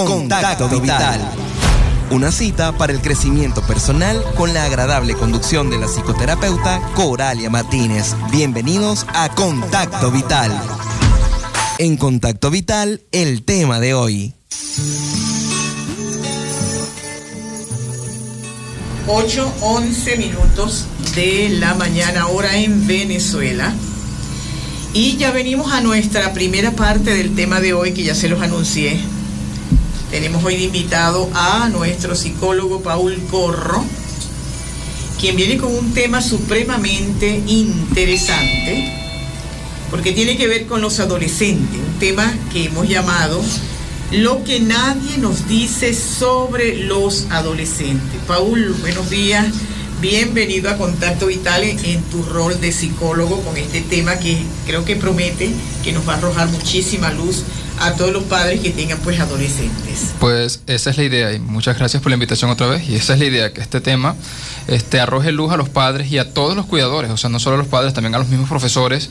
Contacto Vital. Una cita para el crecimiento personal con la agradable conducción de la psicoterapeuta Coralia Martínez. Bienvenidos a Contacto Vital. En Contacto Vital, el tema de hoy. 8:11 de la mañana, hora en Venezuela. Y ya venimos a nuestra primera parte del tema de hoy, que ya se los anuncié. Tenemos hoy de invitado a nuestro psicólogo Paul Corro, quien viene con un tema supremamente interesante, porque tiene que ver con los adolescentes, un tema que hemos llamado lo que nadie nos dice sobre los adolescentes. Paul, buenos días, bienvenido a Contacto Vital en tu rol de psicólogo con este tema que creo que promete que nos va a arrojar muchísima luz a todos los padres que tengan pues adolescentes. Pues esa es la idea y muchas gracias por la invitación otra vez, y esa es la idea, que este tema arroje luz a los padres y a todos los cuidadores, o sea, no solo a los padres, también a los mismos profesores,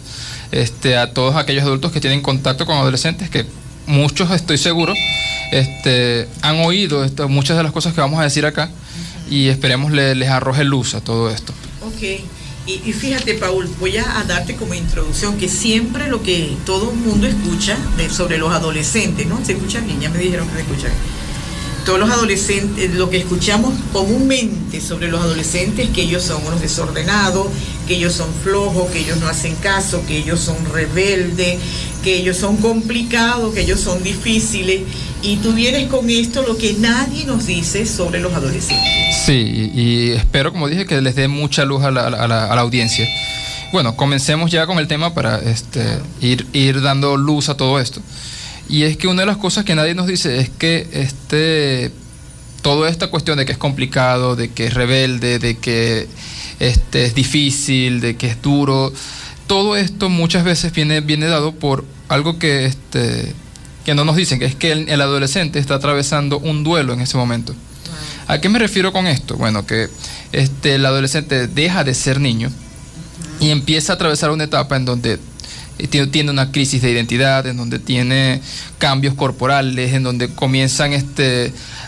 a todos aquellos adultos que tienen contacto con adolescentes, que muchos, estoy seguro, han oído muchas de las cosas que vamos a decir acá, y esperemos les arroje luz a todo esto. Ok. Y fíjate, Paul, voy a darte como introducción que siempre lo que todo el mundo escucha sobre los adolescentes, ¿no? ¿Se escucha bien? Ya me dijeron que se escucha bien. Todos los adolescentes, lo que escuchamos comúnmente sobre los adolescentes, que ellos son unos desordenados, que ellos son flojos, que ellos no hacen caso, que ellos son rebeldes, que ellos son complicados, que ellos son difíciles. Y tú vienes con esto, lo que nadie nos dice sobre los adolescentes. Sí, y espero, como dije, que les dé mucha luz a la audiencia. Bueno, comencemos ya con el tema para ir dando luz a todo esto. Y es que una de las cosas que nadie nos dice es que toda esta cuestión de que es complicado, de que es rebelde, de que es difícil, de que es duro, todo esto muchas veces viene dado por algo que no nos dicen, que es que el adolescente está atravesando un duelo en ese momento. ¿A qué me refiero con esto? Bueno, que el adolescente deja de ser niño y empieza a atravesar una etapa en donde tiene una crisis de identidad, en donde tiene cambios corporales, en donde comienzan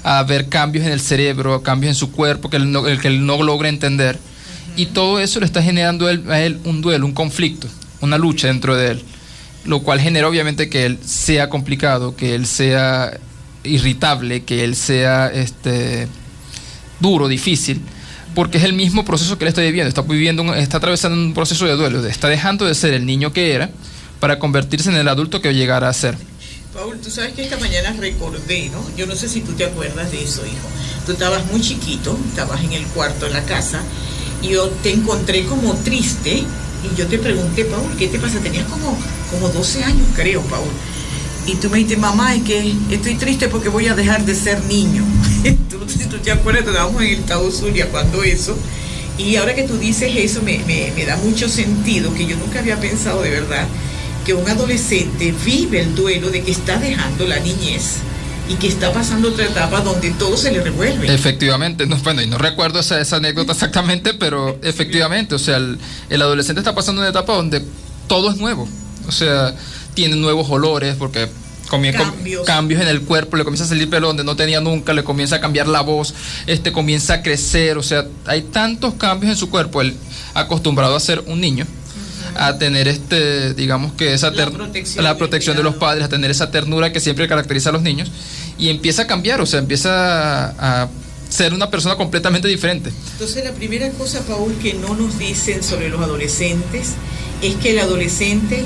a haber cambios en el cerebro, cambios en su cuerpo que él no logra entender. Y todo eso le está generando a él un duelo, un conflicto, una lucha dentro de él, lo cual genera obviamente que él sea complicado, que él sea irritable, que él sea duro, difícil, porque es el mismo proceso que él está viviendo, está atravesando un proceso de duelo, está dejando de ser el niño que era para convertirse en el adulto que llegara a ser. Paul, tú sabes que esta mañana recordé, ¿no? Yo no sé si tú te acuerdas de eso, hijo. Tú estabas muy chiquito, estabas en el cuarto de la casa, y yo te encontré como triste, y yo te pregunté, Paul, ¿qué te pasa? Tenías como 12 años, creo, Paul. Y tú me dijiste, mamá, es que estoy triste porque voy a dejar de ser niño. Si tú te acuerdas, estábamos en el estado Zulia cuando eso. Y ahora que tú dices eso, me da mucho sentido, que yo nunca había pensado de verdad que un adolescente vive el duelo de que está dejando la niñez y que está pasando otra etapa donde todo se le revuelve. Efectivamente, y no recuerdo esa anécdota exactamente, pero efectivamente, o sea, el adolescente está pasando una etapa donde todo es nuevo, o sea, tiene nuevos olores porque cambios en el cuerpo, le comienza a salir pelo donde no tenía nunca, le comienza a cambiar la voz, comienza a crecer, o sea, hay tantos cambios en su cuerpo, él acostumbrado a ser un niño, a tener digamos que la protección de los padres, a tener esa ternura que siempre caracteriza a los niños, y empieza a cambiar, o sea, empieza a ser una persona completamente diferente. Entonces la primera cosa, Paul, que no nos dicen sobre los adolescentes es que el adolescente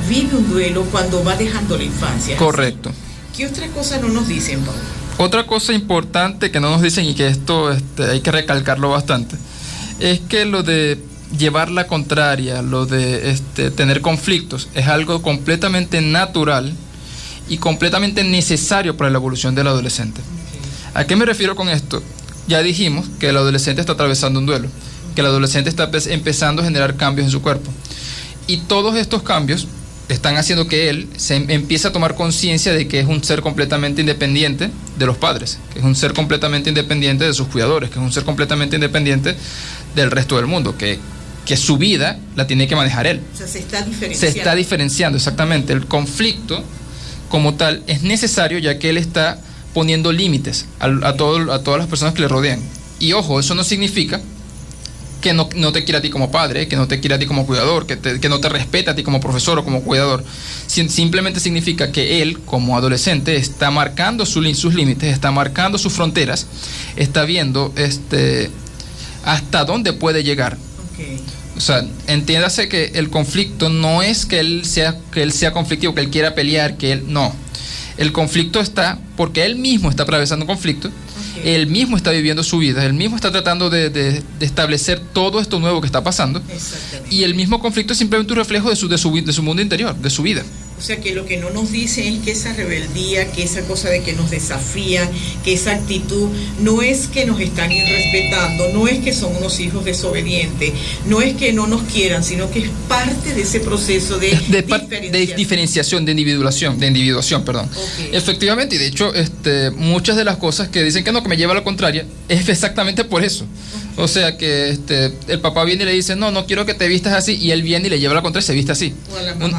vive un duelo cuando va dejando la infancia. Correcto. ¿Qué otra cosa no nos dicen, Paul? Otra cosa importante que no nos dicen, y que esto hay que recalcarlo bastante, es que lo de llevar la contraria, lo de tener conflictos, es algo completamente natural y completamente necesario para la evolución del adolescente. Okay. ¿A qué me refiero con esto? Ya dijimos que el adolescente está atravesando un duelo, que el adolescente está empezando a generar cambios en su cuerpo. Y todos estos cambios están haciendo que él se empiece a tomar conciencia de que es un ser completamente independiente de los padres, que es un ser completamente independiente de sus cuidadores, que es un ser completamente independiente del resto del mundo, que su vida la tiene que manejar él. O sea, se está diferenciando. Se está diferenciando, exactamente. El conflicto como tal es necesario, ya que él está poniendo límites a todas las personas que le rodean. Y ojo, eso no significa que no te quiera a ti como padre, que no te quiera a ti como cuidador, que no te respeta a ti como profesor o como cuidador. Simplemente significa que él, como adolescente, está marcando sus límites, está marcando sus fronteras, está viendo hasta dónde puede llegar. Okay. O sea, entiéndase que el conflicto no es que él sea conflictivo, que él quiera pelear, no. El conflicto está porque él mismo está atravesando un conflicto. Él mismo está viviendo su vida, él mismo está tratando de establecer todo esto nuevo que está pasando. Y el mismo conflicto es simplemente un reflejo de su mundo interior, de su vida. O sea que lo que no nos dice es que esa rebeldía, que esa cosa de que nos desafían, que esa actitud, no es que nos están irrespetando, no es que son unos hijos desobedientes, no es que no nos quieran, sino que es parte de ese proceso de diferenciación, de individuación, perdón. Okay. Efectivamente, y de hecho, muchas de las cosas que dicen que no, que me lleva a la contraria, es exactamente por eso. O sea que el papá viene y le dice, no quiero que te vistas así, y él viene y le lleva a la contraria y se viste así.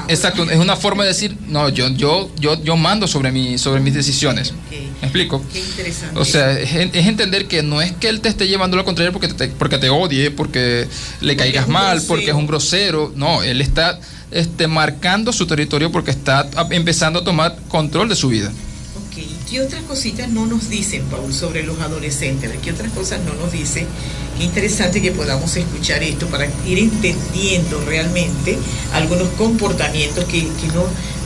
Exacto, es una forma de decir, no, yo mando sobre mis decisiones. Okay. ¿Me explico? Qué interesante. O sea, es entender que no es que él te esté llevando a la contraria porque te odie, porque le caigas mal, porque es un grosero. No, él está marcando su territorio porque está empezando a tomar control de su vida. ¿Qué otras cositas no nos dicen, Paul, sobre los adolescentes? ¿Qué otras cosas no nos dicen? Qué interesante que podamos escuchar esto para ir entendiendo realmente algunos comportamientos que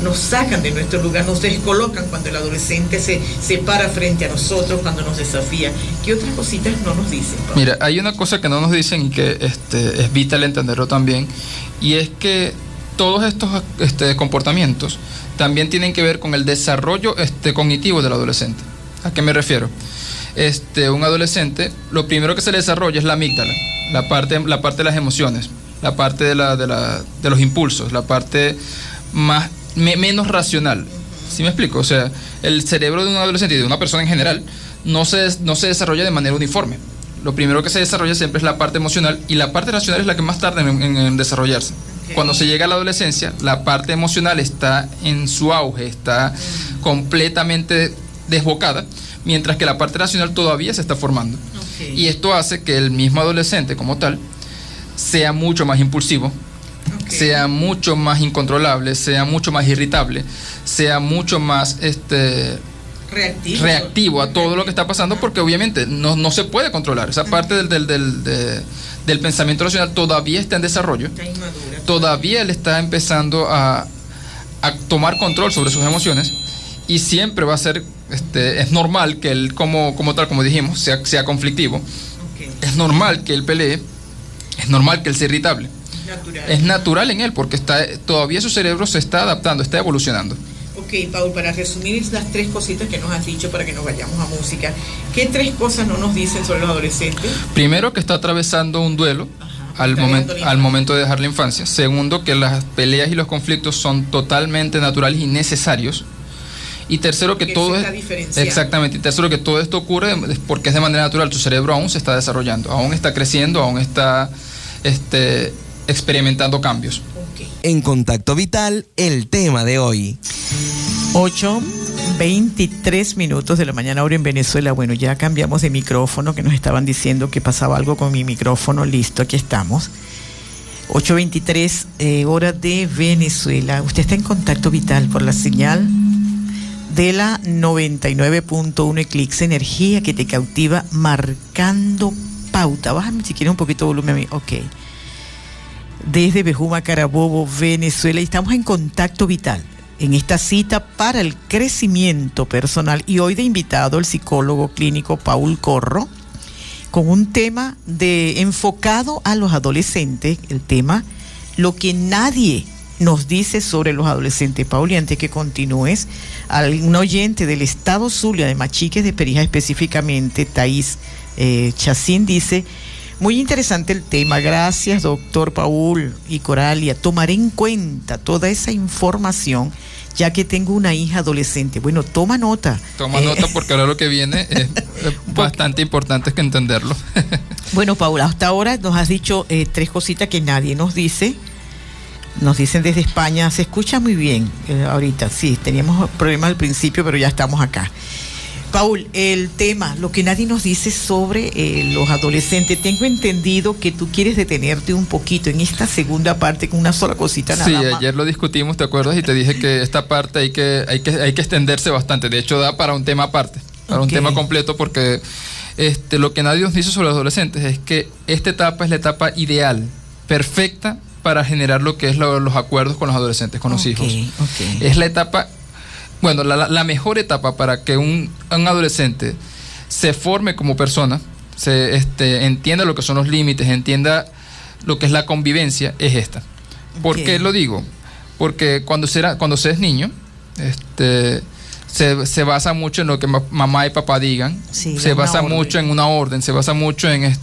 nos sacan de nuestro lugar, nos descolocan cuando el adolescente se para frente a nosotros, cuando nos desafía. ¿Qué otras cositas no nos dicen, Paul? Mira, hay una cosa que no nos dicen y que es vital entenderlo también, y es que todos estos comportamientos también tienen que ver con el desarrollo cognitivo del adolescente. ¿A qué me refiero? Un adolescente, lo primero que se le desarrolla es la amígdala, la parte de las emociones, la parte de los impulsos, la parte menos racional. ¿Sí me explico? O sea, el cerebro de un adolescente y de una persona en general no se desarrolla de manera uniforme. Lo primero que se desarrolla siempre es la parte emocional, y la parte racional es la que más tarda en desarrollarse. Cuando se llega a la adolescencia, la parte emocional está en su auge, está completamente desbocada, mientras que la parte racional todavía se está formando. Okay. Y esto hace que el mismo adolescente como tal sea mucho más impulsivo, Okay. sea mucho más incontrolable, sea mucho más irritable, sea mucho más reactivo a todo lo que está pasando, porque obviamente no se puede controlar. Esa parte del pensamiento racional todavía está en desarrollo, Está inmadura. todavía él está empezando a tomar control sobre sus emociones, y siempre va a ser, es normal que él como dijimos, sea conflictivo. Okay. Es normal que él pelee, es normal que él sea irritable. Es natural en él, porque todavía su cerebro se está adaptando, está evolucionando. Ok, Paul, para resumir las tres cositas que nos has dicho para que nos vayamos a música, ¿qué tres cosas no nos dicen sobre los adolescentes? Primero, que está atravesando un duelo al momento de dejar la infancia. Segundo, que las peleas y los conflictos son totalmente naturales y necesarios. Y tercero, que todo es... Exactamente. Y tercero, que todo esto ocurre porque es de manera natural. Tu cerebro aún se está desarrollando, aún está creciendo, aún está experimentando cambios. Okay. En Contacto Vital, el tema de hoy. 8:23 de la mañana, ahora en Venezuela. Bueno, ya cambiamos de micrófono, que nos estaban diciendo que pasaba algo con mi micrófono. Listo, aquí estamos. 8:23 hora de Venezuela. Usted está en Contacto Vital por la señal de la 99.1 Eclipse, energía que te cautiva, marcando pauta. Bájame si quieres un poquito de volumen a mí. Ok. Desde Bejuma, Carabobo, Venezuela, y estamos en Contacto Vital, en esta cita para el crecimiento personal, y hoy de invitado el psicólogo clínico Paul Corro, con un tema enfocado a los adolescentes, el tema, lo que nadie nos dice sobre los adolescentes. Paul, y antes que continúes, un oyente del estado Zulia, de Machiques de Perijá específicamente, Thais Chacín, dice: muy interesante el tema, gracias doctor Paul y Coralia, tomaré en cuenta toda esa información, ya que tengo una hija adolescente. Bueno, toma nota. Toma nota, porque ahora lo que viene es bastante importante que entenderlo. Bueno, Paul, hasta ahora nos has dicho tres cositas que nadie nos dice. Nos dicen desde España, se escucha muy bien ahorita. Sí, teníamos problemas al principio, pero ya estamos acá. Paul, el tema, lo que nadie nos dice sobre los adolescentes. Tengo entendido que tú quieres detenerte un poquito en esta segunda parte con una sola cosita nada más. Sí, ayer lo discutimos, ¿te acuerdas? Y te dije que esta parte hay que extenderse bastante. De hecho, da para un tema aparte, para un tema completo, porque lo que nadie nos dice sobre los adolescentes es que esta etapa es la etapa ideal, perfecta para generar lo que es los acuerdos con los adolescentes, con los hijos. Es la etapa... Bueno, la mejor etapa para que un adolescente se forme como persona, entienda lo que son los límites, entienda lo que es la convivencia, es esta. ¿Por qué lo digo? Porque cuando se es niño, se basa mucho en lo que mamá y papá digan, se basa mucho en una orden, se basa mucho en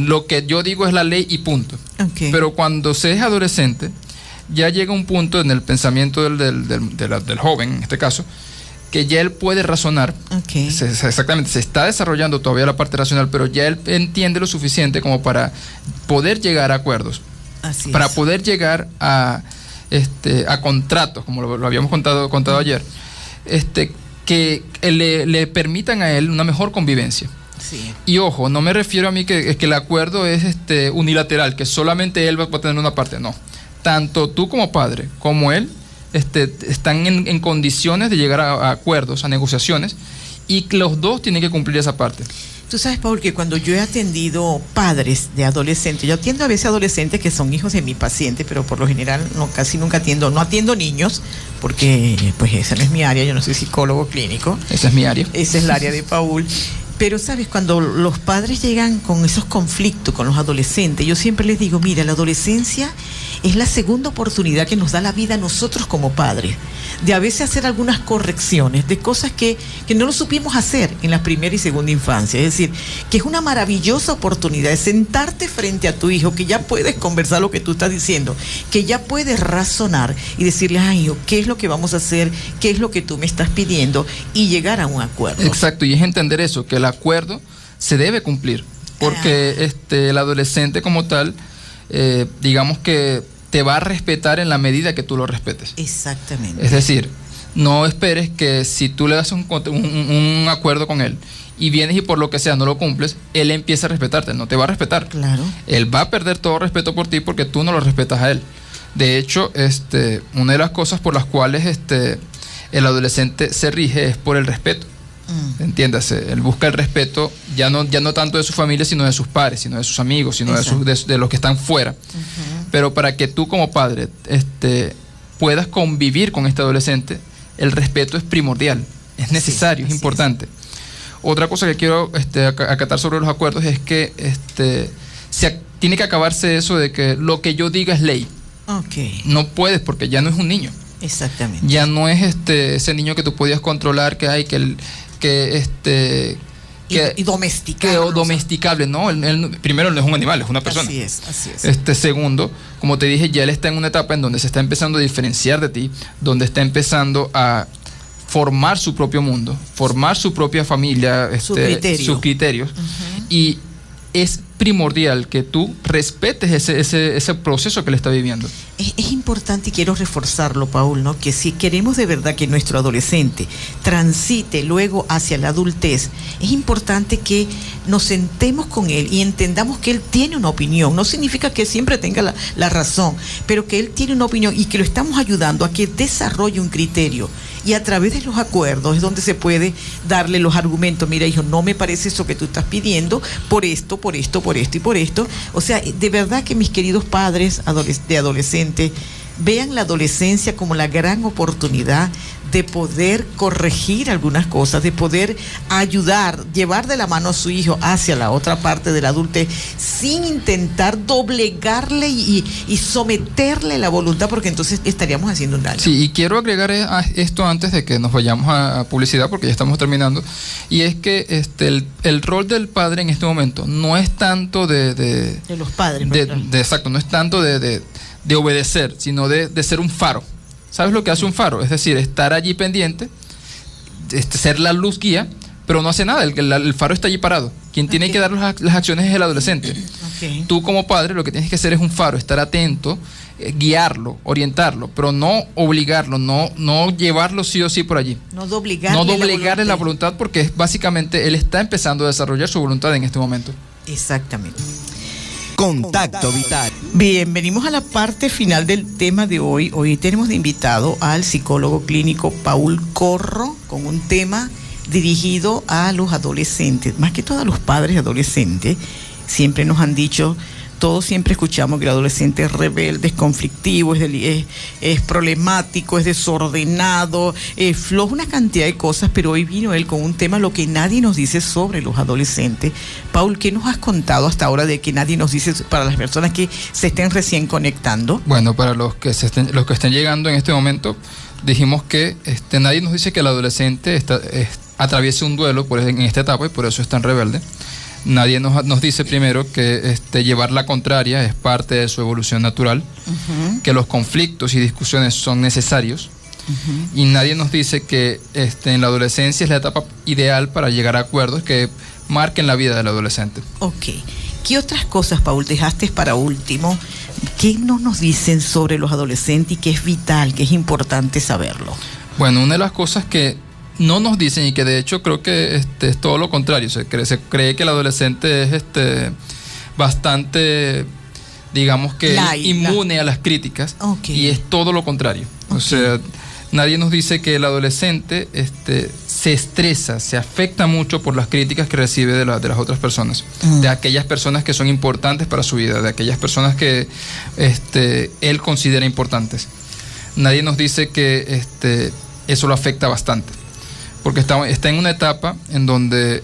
lo que yo digo es la ley y punto. Pero cuando se es adolescente, ya llega un punto en el pensamiento del joven, en este caso, que ya él puede razonar. Exactamente, se está desarrollando todavía la parte racional, pero ya él entiende lo suficiente como para poder llegar a acuerdos, para poder llegar a contratos, como lo habíamos contado ayer, que le permitan a él una mejor convivencia. Y ojo, no me refiero a mí que el acuerdo es unilateral, que solamente él va a tener una parte, no. Tanto tú como padre, como él, están en condiciones de llegar a acuerdos, a negociaciones, y los dos tienen que cumplir esa parte. Tú sabes, Paul, que cuando yo he atendido padres de adolescentes, yo atiendo a veces adolescentes que son hijos de mi paciente, pero por lo general casi nunca no atiendo niños, porque pues esa no es mi área, yo no soy psicólogo clínico. Esa es mi área. Esa es el área de Paul. Pero, ¿sabes? Cuando los padres llegan con esos conflictos con los adolescentes, yo siempre les digo, mira, la adolescencia es la segunda oportunidad que nos da la vida a nosotros como padres, de a veces hacer algunas correcciones de cosas que no lo supimos hacer en la primera y segunda infancia. Es decir, que es una maravillosa oportunidad de sentarte frente a tu hijo, que ya puedes conversar lo que tú estás diciendo, que ya puedes razonar y decirle, ay, hijo, ¿qué es lo que vamos a hacer? ¿Qué es lo que tú me estás pidiendo? Y llegar a un acuerdo. Exacto, y es entender eso, que el acuerdo se debe cumplir, porque el adolescente como tal, digamos que te va a respetar en la medida que tú lo respetes. Exactamente. Es decir, no esperes que si tú le das un acuerdo con él y vienes y por lo que sea no lo cumples, él empieza a respetarte, no te va a respetar. Claro. Él va a perder todo respeto por ti porque tú no lo respetas a él. De hecho, una de las cosas por las cuales el adolescente se rige es por el respeto. Entiéndase, él busca el respeto ya no tanto de su familia, sino de sus pares, sino de sus amigos, sino de los que están fuera. Pero para que tú como padre puedas convivir con este adolescente, el respeto es primordial, es necesario, es importante. Otra cosa que quiero acatar sobre los acuerdos es que tiene que acabarse eso de que lo que yo diga es ley. No puedes, porque ya no es un niño. Exactamente. Ya no es ese niño que tú podías controlar, que hay y domesticable. No, primero no es un animal, es una persona. Así es. Segundo, como te dije, ya él está en una etapa en donde se está empezando a diferenciar de ti, donde está empezando a formar su propio mundo, formar su propia familia, sus criterios. Y es primordial que tú respetes ese proceso que le está viviendo. Es importante, y quiero reforzarlo, Paul, ¿no? Que si queremos de verdad que nuestro adolescente transite luego hacia la adultez, es importante que nos sentemos con él y entendamos que él tiene una opinión. No significa que siempre tenga la razón, pero que él tiene una opinión y que lo estamos ayudando a que desarrolle un criterio. Y a través de los acuerdos es donde se puede darle los argumentos. Mira, hijo, no me parece eso que tú estás pidiendo, por esto, por esto, por esto y por esto. O sea, de verdad que mis queridos padres de adolescentes vean la adolescencia como la gran oportunidad de poder corregir algunas cosas, de poder ayudar, llevar de la mano a su hijo hacia la otra parte de la adultez, sin intentar doblegarle y someterle la voluntad, porque entonces estaríamos haciendo un daño. Sí, y quiero agregar a esto antes de que nos vayamos a publicidad, porque ya estamos terminando, y es que el rol del padre en este momento no es tanto de los padres, exacto, no es tanto de obedecer, sino de ser un faro. ¿Sabes lo que hace un faro? Es decir, estar allí pendiente, ser la luz guía, pero no hace nada, el faro está allí parado. Quien tiene que dar las acciones es el adolescente. Okay. Tú como padre lo que tienes que hacer es un faro, estar atento, guiarlo, orientarlo, pero no obligarlo, no llevarlo sí o sí por allí. No doblegarle la voluntad, porque básicamente él está empezando a desarrollar su voluntad en este momento. Exactamente. Contacto Vital. Bien, venimos a la parte final del tema de hoy. Hoy tenemos de invitado al psicólogo clínico Paul Corro con un tema dirigido a los adolescentes, más que todo a los padres adolescentes. Siempre nos han dicho, todos siempre escuchamos que el adolescente es rebelde, es conflictivo, es problemático, es desordenado, es flojo, una cantidad de cosas, pero hoy vino él con un tema, lo que nadie nos dice sobre los adolescentes. Paul, ¿qué nos has contado hasta ahora de que nadie nos dice para las personas que se estén recién conectando? Bueno, para los que estén llegando en este momento, dijimos que nadie nos dice que el adolescente atraviese un duelo en esta etapa y por eso es tan rebelde. Nadie nos dice primero que llevar la contraria es parte de su evolución natural, que los conflictos y discusiones son necesarios, y nadie nos dice que en la adolescencia es la etapa ideal para llegar a acuerdos que marquen la vida del adolescente. Ok. ¿Qué otras cosas, Paul, dejaste para último? ¿Qué nos dicen sobre los adolescentes y qué es vital, qué es importante saberlo? Bueno, una de las cosas que no nos dicen, y que de hecho creo que es todo lo contrario, se cree que el adolescente es bastante, digamos que inmune a las críticas, y es todo lo contrario. O sea, nadie nos dice que el adolescente se estresa, se afecta mucho por las críticas que recibe de las otras personas, de aquellas personas que son importantes para su vida, de aquellas personas que él considera importantes. Nadie nos dice que eso lo afecta bastante, porque está en una etapa en donde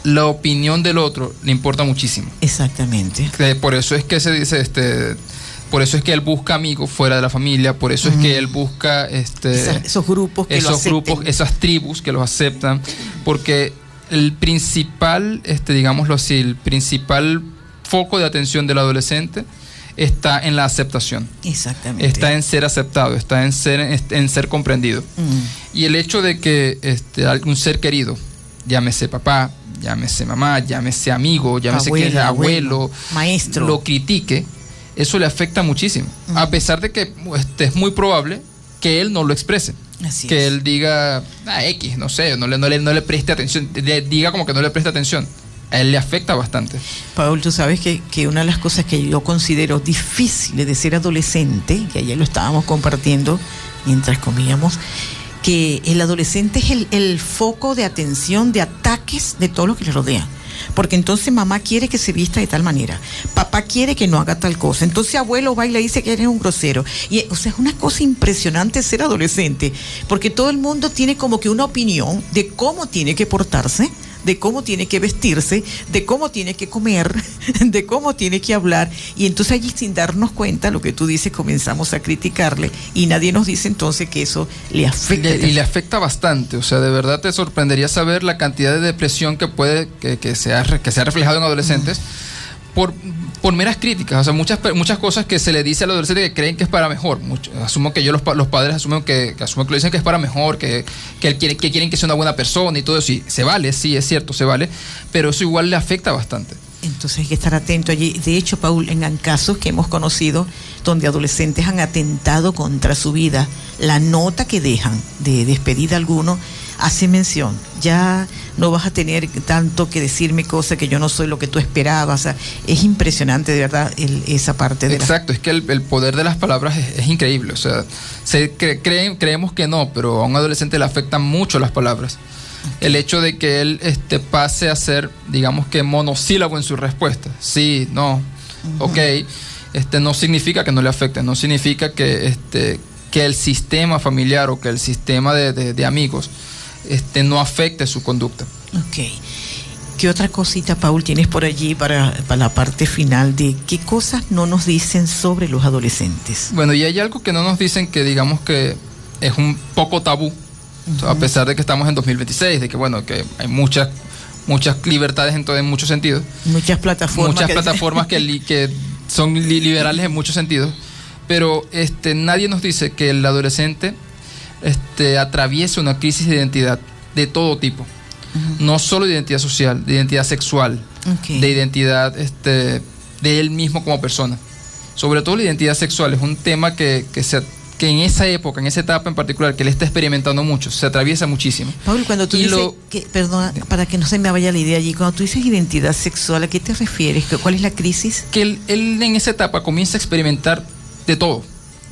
la opinión del otro le importa muchísimo. Exactamente. Por eso es que se dice, por eso es que él busca amigos fuera de la familia, por eso es que él busca esos grupos que lo acepten, esas tribus que los aceptan, porque el principal, digámoslo así, el principal foco de atención del adolescente está en la aceptación. Exactamente. Está en ser aceptado, está en ser comprendido. Y el hecho de que algún ser querido, llámese papá, llámese mamá, llámese amigo, llámese abuelo, maestro, lo critique, eso le afecta muchísimo. A pesar de que es muy probable que él no lo exprese. Así que es. él diga, X, no sé, no le preste atención, diga como que no le preste atención. A él le afecta bastante. Paul, tú sabes que una de las cosas que yo considero difíciles de ser adolescente, que ayer lo estábamos compartiendo mientras comíamos, que el adolescente es el foco de atención, de ataques de todo lo que le rodea. Porque entonces mamá quiere que se vista de tal manera, papá quiere que no haga tal cosa, entonces abuelo va y le dice que eres un grosero. Y, o sea, es una cosa impresionante ser adolescente, porque todo el mundo tiene como que una opinión de cómo tiene que portarse, de cómo tiene que vestirse, de cómo tiene que comer, de cómo tiene que hablar, y entonces allí sin darnos cuenta, lo que tú dices, comenzamos a criticarle y nadie nos dice entonces que eso le afecta. Y le afecta bastante, o sea, de verdad te sorprendería saber la cantidad de depresión que puede que se ha reflejado en adolescentes por meras críticas. O sea, muchas cosas que se le dice al adolescente que creen que es para mejor. Asumo que los padres asumen que lo dicen que es para mejor, que quieren que sea una buena persona y todo eso. Y se vale, sí, es cierto, se vale, pero eso igual le afecta bastante. Entonces hay que estar atento allí. De hecho, Paul, en casos que hemos conocido donde adolescentes han atentado contra su vida, la nota que dejan de despedida a alguno hace mención, ya no vas a tener tanto que decirme cosas que yo no soy lo que tú esperabas. O sea, es impresionante de verdad esa parte de Exacto, es que el poder de las palabras es increíble. O sea, creemos que no, pero a un adolescente le afectan mucho las palabras. El hecho de que él pase a ser, digamos que monosílabo en su respuesta, sí, no, ok, no significa que no le afecte, no significa que el sistema familiar o que el sistema de amigos no afecte su conducta. Ok. ¿Qué otra cosita, Paul, tienes por allí para la parte final de qué cosas no nos dicen sobre los adolescentes? Bueno, y hay algo que no nos dicen que digamos que es un poco tabú, a pesar de que estamos en 2026, de que bueno, que hay muchas libertades en muchos sentidos. Muchas plataformas que son liberales en muchos sentidos, pero nadie nos dice que el adolescente atraviesa una crisis de identidad de todo tipo. no solo de identidad social, de identidad sexual, de identidad de él mismo como persona. Sobre todo la identidad sexual es un tema que en esa época, en esa etapa en particular, que él está experimentando mucho, se atraviesa muchísimo. Paul, cuando tú dices, perdona, para que no se me vaya la idea allí, cuando tú dices identidad sexual, ¿a qué te refieres? ¿Cuál es la crisis? Que él en esa etapa comienza a experimentar de todo.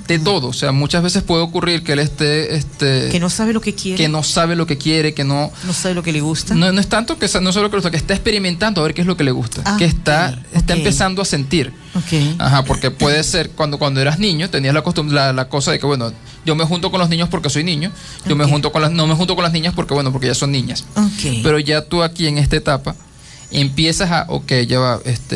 De todo, o sea, muchas veces puede ocurrir que él esté que no sabe lo que quiere, que no sabe lo que quiere, que no sabe lo que le gusta. No es tanto que no sabe lo que le gusta, que está experimentando a ver qué es lo que le gusta, que está empezando a sentir. Porque puede ser cuando eras niño tenías la cosa de que bueno, yo me junto con los niños porque soy niño, no me junto con las niñas porque ya son niñas. Pero ya tú aquí en esta etapa empiezas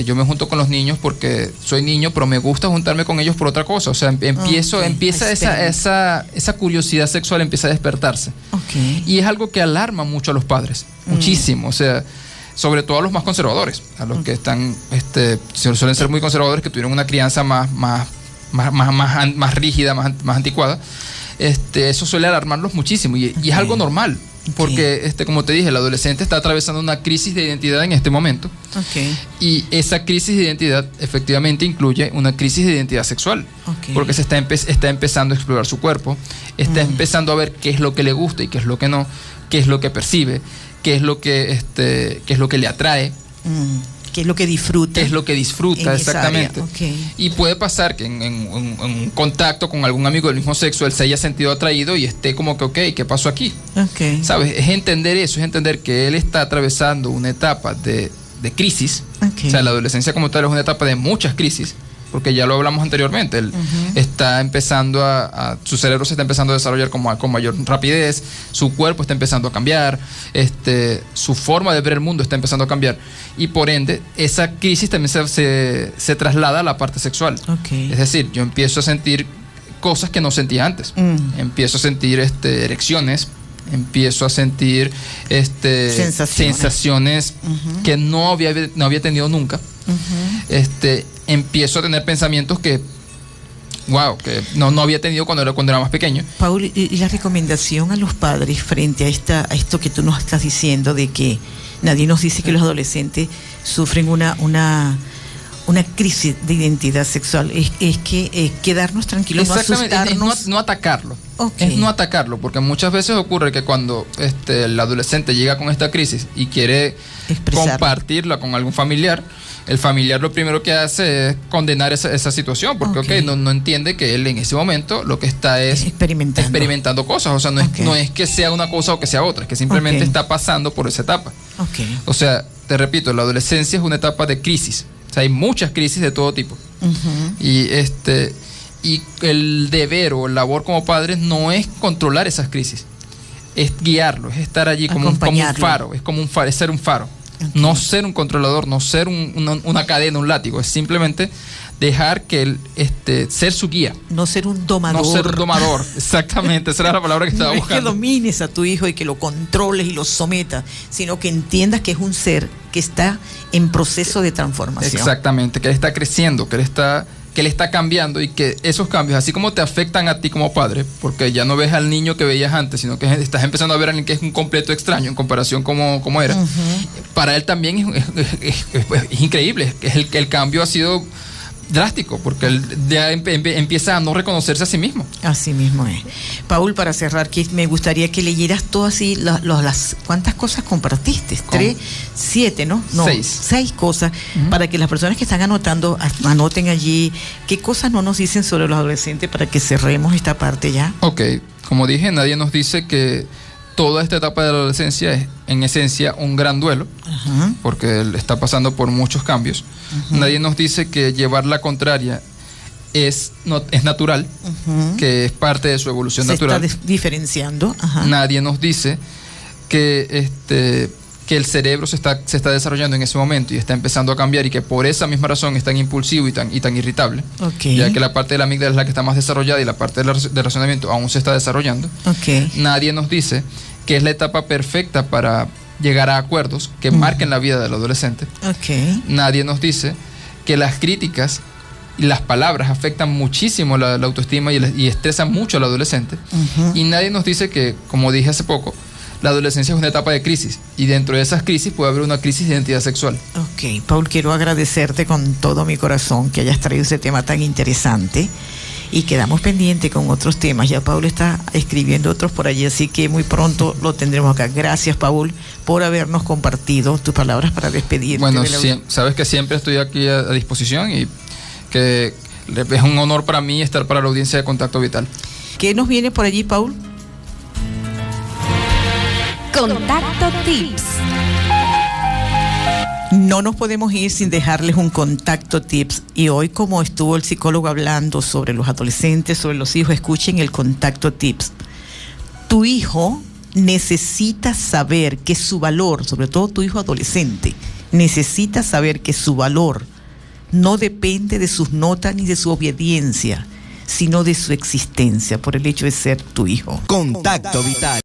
yo me junto con los niños porque soy niño, pero me gusta juntarme con ellos por otra cosa. O sea, empieza esa curiosidad sexual empieza a despertarse. Y es algo que alarma mucho a los padres, muchísimo. O sea, sobre todo a los más conservadores, a los que están, suelen ser muy conservadores, que tuvieron una crianza más rígida, más anticuada. Eso suele alarmarlos muchísimo y es algo normal. Porque, como te dije, el adolescente está atravesando una crisis de identidad en este momento. Y esa crisis de identidad efectivamente incluye una crisis de identidad sexual. Porque se está empezando a explorar su cuerpo, está empezando a ver qué es lo que le gusta y qué es lo que no, qué es lo que percibe, qué es lo que le atrae. ¿Qué es lo que disfruta? ¿Qué es lo que disfruta, exactamente? Y puede pasar que en un contacto con algún amigo del mismo sexo él se haya sentido atraído y esté como que, ¿qué pasó aquí? ¿Sabes? Es entender eso, es entender que él está atravesando una etapa de crisis. O sea, la adolescencia como tal es una etapa de muchas crisis, porque ya lo hablamos anteriormente. Él está empezando su cerebro se está empezando a desarrollar con mayor rapidez, su cuerpo está empezando a cambiar, su forma de ver el mundo está empezando a cambiar, y por ende esa crisis también se traslada a la parte sexual. Es decir, yo empiezo a sentir cosas que no sentía antes. Empiezo a sentir erecciones, empiezo a sentir sensaciones que no había tenido nunca. Empiezo a tener pensamientos que no había tenido cuando era más pequeño. Paul, y la recomendación a los padres frente a esto que tú nos estás diciendo, de que nadie nos dice que los adolescentes sufren una crisis de identidad sexual, es que quedarnos tranquilos, no asustarnos, no atacarlo. Es no atacarlo, porque muchas veces ocurre que cuando el adolescente llega con esta crisis y quiere compartirla con algún familiar, el familiar lo primero que hace es condenar esa situación, porque no entiende que él en ese momento lo que está es experimentando cosas. O sea, no es que sea una cosa o que sea otra, es que simplemente está pasando por esa etapa. O sea, te repito, la adolescencia es una etapa de crisis. O sea, hay muchas crisis de todo tipo. Y el deber o el labor como padres no es controlar esas crisis, es guiarlo, es estar allí como un faro, es ser un faro. No ser un controlador, no ser una cadena, un látigo, es simplemente dejar que él ser su guía. No ser un domador. No ser un domador, exactamente, esa era la palabra que estaba buscando. No es que domines a tu hijo y que lo controles y lo sometas, sino que entiendas que es un ser que está en proceso de transformación. Exactamente, que él está creciendo, que él está cambiando, y que esos cambios, así como te afectan a ti como padre, porque ya no ves al niño que veías antes, sino que estás empezando a ver a alguien que es un completo extraño en comparación como era. Para él también es increíble, el cambio ha sido drástico, porque él ya empieza a no reconocerse a sí mismo. Así mismo es. Paul, para cerrar, me gustaría que leyeras todo así, las ¿cuántas cosas compartiste? 3, 7, ¿no? 6 cosas, para que las personas que están anotando, anoten allí qué cosas no nos dicen sobre los adolescentes, para que cerremos esta parte ya. Como dije, nadie nos dice que toda esta etapa de la adolescencia es en esencia un gran duelo, porque él está pasando por muchos cambios. Nadie nos dice que llevar la contraria es natural, que es parte de su evolución natural. Se está diferenciando. Nadie nos dice que el cerebro se está desarrollando en ese momento y está empezando a cambiar, y que por esa misma razón es tan impulsivo y tan irritable, ya que la parte de la amígdala es la que está más desarrollada y la parte del razonamiento aún se está desarrollando. Nadie nos dice que es la etapa perfecta para llegar a acuerdos que marquen la vida del adolescente. Nadie nos dice que las críticas y las palabras afectan muchísimo la autoestima y estresan mucho al adolescente. Y nadie nos dice que, como dije hace poco, la adolescencia es una etapa de crisis y dentro de esas crisis puede haber una crisis de identidad sexual. Ok, Paul, quiero agradecerte con todo mi corazón que hayas traído ese tema tan interesante y quedamos pendientes con otros temas. Ya Paul está escribiendo otros por allí, así que muy pronto lo tendremos acá. Gracias, Paul, por habernos compartido tus palabras para despedirte. Bueno, sabes que siempre estoy aquí a disposición y que es un honor para mí estar para la audiencia de Contacto Vital. ¿Qué nos viene por allí, Paul? Contacto Tips. No nos podemos ir sin dejarles un contacto tips. Y hoy, como estuvo el psicólogo hablando sobre los adolescentes, sobre los hijos, escuchen el contacto tips. Tu hijo necesita saber que su valor, sobre todo tu hijo adolescente, necesita saber que su valor no depende de sus notas ni de su obediencia, sino de su existencia, por el hecho de ser tu hijo. Contacto Vital.